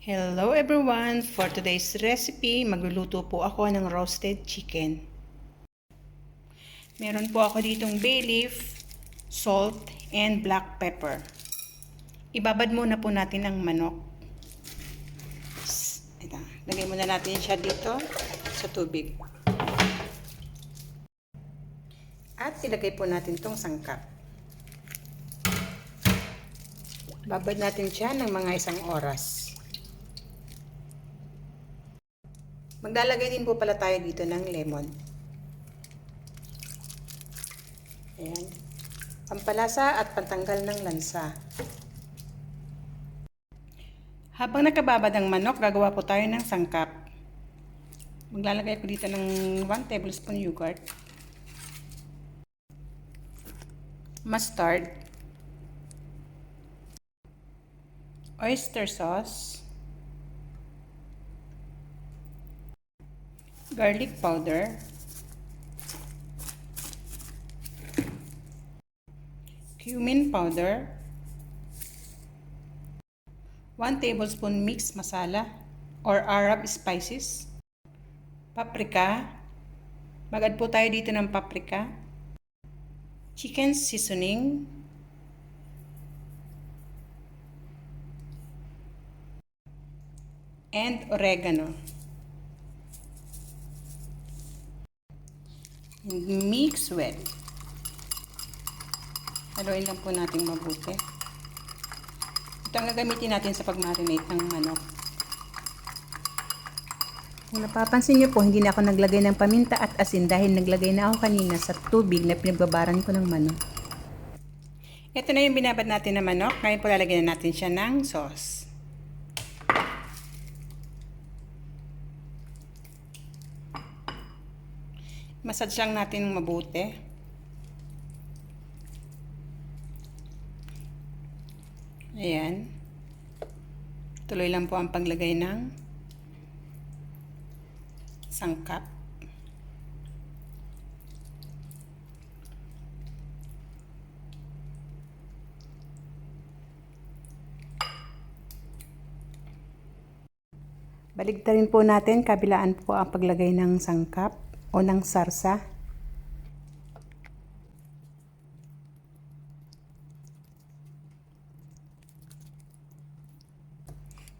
Hello everyone! For today's recipe, magluluto po ako ng roasted chicken. Meron po ako ditong bay leaf, salt, and black pepper. Ibabad muna po natin ang manok. Ito, lagay muna natin siya dito sa tubig. At ilagay po natin itong sangkap. Babad natin siya ng mga 1 oras. Maglalagay din po pala tayo dito ng lemon. Ayan. Pampalasa at pantanggal ng lansa. Habang nakababad ang manok, gagawa po tayo ng sangkap. Maglalagay ko dito ng 1 tablespoon yogurt, mustard, oyster sauce, garlic powder, cumin powder, 1 tablespoon mixed masala or Arab spices, paprika, mag-add po tayo dito ng paprika, chicken seasoning, and oregano. Mix well. Haluin lang po natin mabuti. Ito ang gagamitin natin sa pag-marinate ng manok. Kung napapansin nyo po, hindi na ako naglagay ng paminta at asin dahil naglagay na ako kanina sa tubig na pinagbabaran ko ng manok. Ito na yung binabad natin na manok. Ngayon po lalagyan na natin siya ng sauce. Massage lang natin mabuti. Ayan. Tuloy lang po ang paglagay ng sangkap. Baligtarin po natin, kabilaan po ang paglagay ng sangkap o ng sarsa.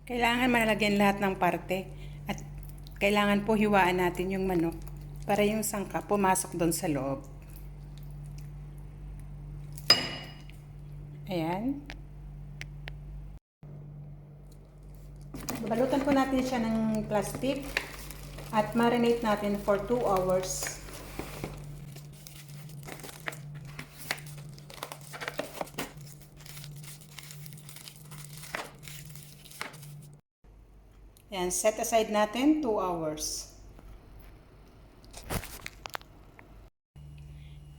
Kailangan malagyan lahat ng parte at kailangan po hiwaan natin yung manok para yung sangkap pumasok doon sa loob. Ayan. Balutan po natin siya ng plastic at marinate natin for 2 hours. Yan, set aside natin 2 hours.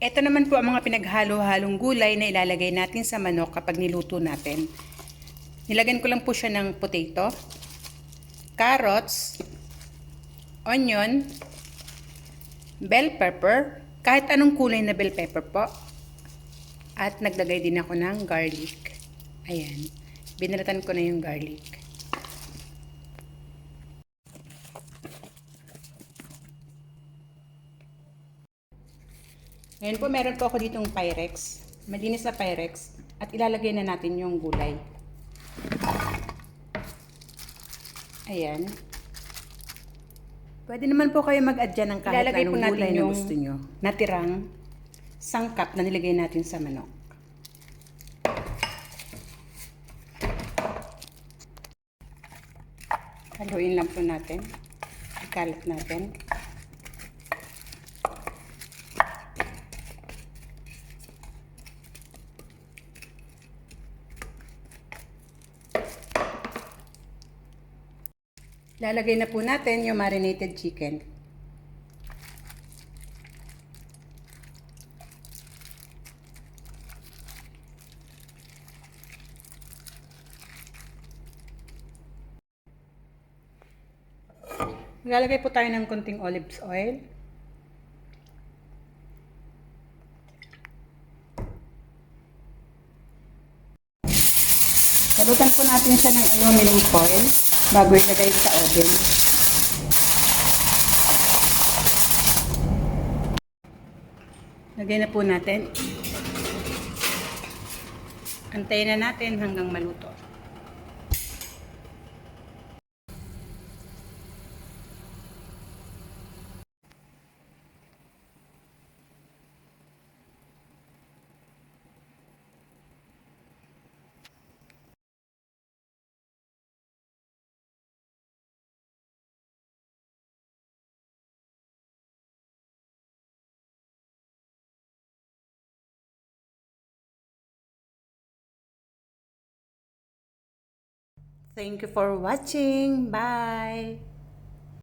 Ito naman po ang mga pinaghalo-halong gulay na ilalagay natin sa manok kapag niluto natin. Nilagyan ko lang po siya ng potato, carrots, onion, bell pepper, kahit anong kulay na bell pepper po. At naglagay din ako ng garlic. Ayan, binalatan ko na yung garlic. Ngayon po meron po ako ditong Pyrex, malinis na Pyrex, at ilalagay na natin yung gulay. Ayan. Pwede naman po kayo mag-add dyan ng kahit anong gulay na gusto nyo. Natirang sangkap na nilagay natin sa manok. Haluin lang po natin. Ikalat natin. Lalagay na po natin yung marinated chicken. Lalagay po tayo ng konting olive oil. Halutan po natin siya ng aluminum foil. bago ilagay sa oven. Lagay na po natin. Antayin na natin hanggang maluto. Thank you for watching. Bye!